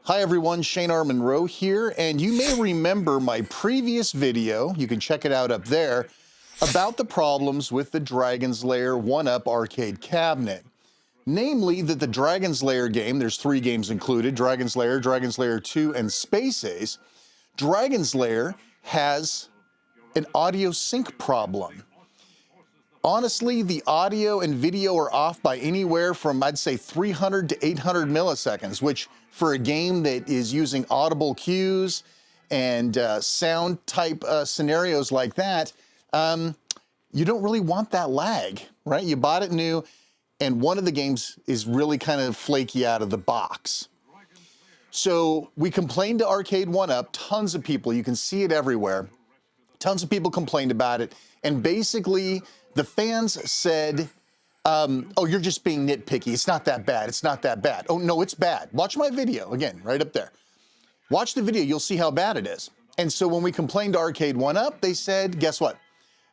Hi everyone, Shane R. Monroe here, and you may remember my previous video, you can check it out up there, about the problems with the Dragon's Lair 1-up arcade cabinet. Namely that the Dragon's Lair game, there's 3 games included, Dragon's Lair 2, and Space Ace. Dragon's Lair has an audio sync problem. Honestly, the audio and video are off by anywhere from, I'd say, 300 to 800 milliseconds, which for a game that is using audible cues and sound type scenarios like that, you don't really want that lag, right? You bought it new, and one of the games is really kind of flaky out of the box. So we complained to Arcade1up, tons of people, you can see it everywhere. Tons of people complained about it, and basically the fans said, oh, you're just being nitpicky. It's not that bad. It's not that bad. Oh, no, it's bad. Watch my video, again, right up there. Watch the video. You'll see how bad it is. And so when we complained to Arcade1up, they said, guess what?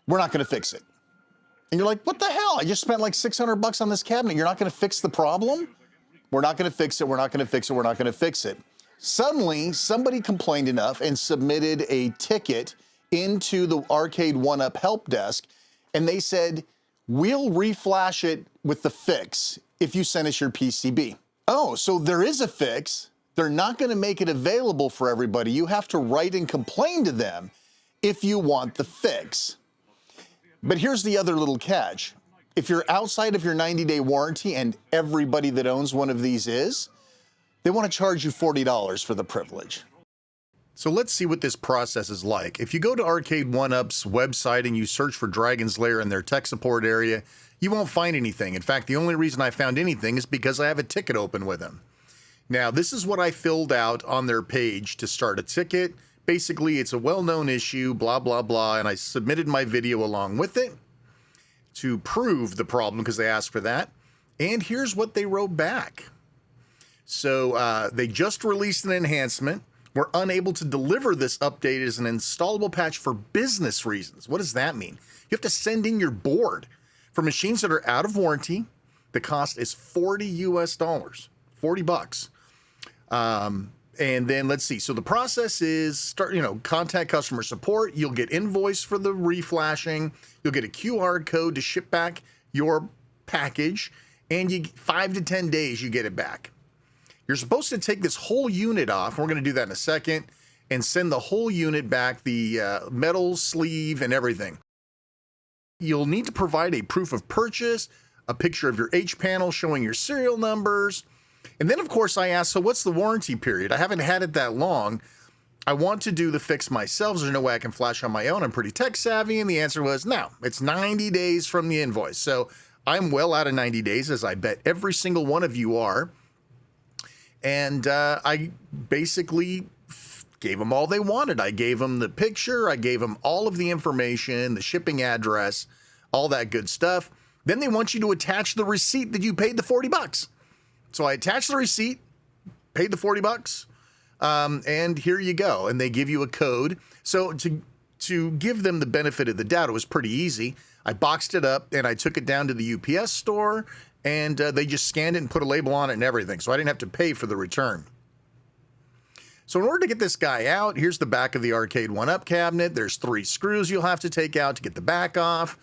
We're not going to fix it. And you're like, what the hell? I just spent like $600 on this cabinet. You're not going to fix the problem? We're not going to fix it. We're not going to fix it. We're not going to fix it. Suddenly, somebody complained enough and submitted a ticket into the Arcade1up help desk, and they said, we'll reflash it with the fix if you send us your PCB. Oh, so there is a fix. They're not going to make it available for everybody. You have to write and complain to them if you want the fix. But here's the other little catch. If you're outside of your 90-day warranty, and everybody that owns one of these is, they want to charge you $40 for the privilege. So let's see what this process is like. If you go to Arcade1up's website and you search for Dragon's Lair in their tech support area, you won't find anything. In fact, the only reason I found anything is because I have a ticket open with them. Now, this is what I filled out on their page to start a ticket. Basically, it's a well-known issue, blah, blah, blah, and I submitted my video along with it to prove the problem because they asked for that. And here's what they wrote back. So they just released an enhancement. We're unable to deliver this update as an installable patch for business reasons. What does that mean? You have to send in your board. For machines that are out of warranty, the cost is $40 US, $40. And then let's see. So the process is contact customer support. You'll get invoice for the reflashing. You'll get a QR code to ship back your package, and 5 to 10 days you get it back. You're supposed to take this whole unit off, and we're going to do that in a second, and send the whole unit back, the metal sleeve and everything. You'll need to provide a proof of purchase, a picture of your H panel showing your serial numbers. And then, of course, I asked, so what's the warranty period? I haven't had it that long. I want to do the fix myself. There's no way I can flash on my own. I'm pretty tech savvy. And the answer was, no, it's 90 days from the invoice. So I'm well out of 90 days, as I bet every single one of you are. And I basically gave them all they wanted. I gave them the picture. I gave them all of the information, the shipping address, all that good stuff. Then they want you to attach the receipt that you paid the $40. So I attached the receipt, paid the $40, and here you go. And they give you a code. So to give them the benefit of the doubt, it was pretty easy. I boxed it up and I took it down to the UPS store, and they just scanned it and put a label on it and everything. So I didn't have to pay for the return. So in order to get this guy out, here's the back of the Arcade1up cabinet. There's 3 screws you'll have to take out to get the back off.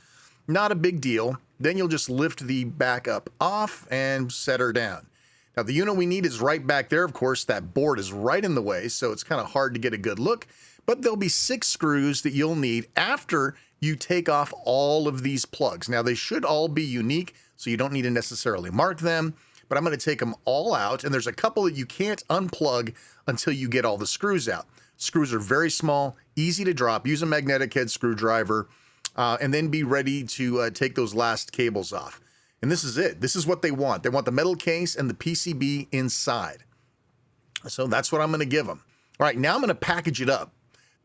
Not a big deal. Then you'll just lift the back up off and set her down. Now the unit we need is right back there. Of course, that board is right in the way, so it's kind of hard to get a good look. But there'll be 6 screws that you'll need after you take off all of these plugs. Now they should all be unique, so you don't need to necessarily mark them, but I'm going to take them all out, and there's a couple that you can't unplug until you get all the screws out. Screws are very small, easy to drop. Use a magnetic head screwdriver, and then be ready to take those last cables off. And this is it. This is what they want. They want the metal case and the PCB inside. So that's what I'm going to give them. All right, now I'm going to package it up.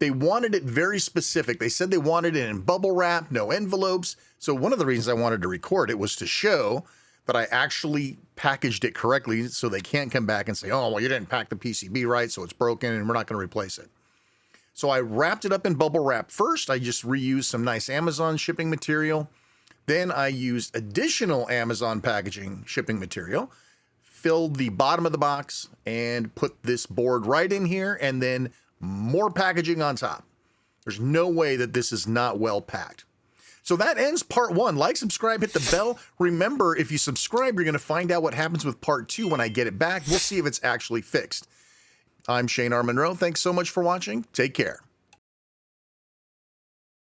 They wanted it very specific. They said they wanted it in bubble wrap, no envelopes. So one of the reasons I wanted to record it was to show that I actually packaged it correctly so they can't come back and say, oh, well, you didn't pack the PCB right, so it's broken and we're not going to replace it. So I wrapped it up in bubble wrap first. I just reused some nice Amazon shipping material. Then I used additional Amazon packaging shipping material, filled the bottom of the box and put this board right in here and then more packaging on top. There's no way that this is not well packed. So that ends part 1. Like, subscribe, hit the bell. Remember, if you subscribe, you're going to find out what happens with part 2 when I get it back. We'll see if it's actually fixed. I'm Shane R. Monroe. Thanks so much for watching. Take care.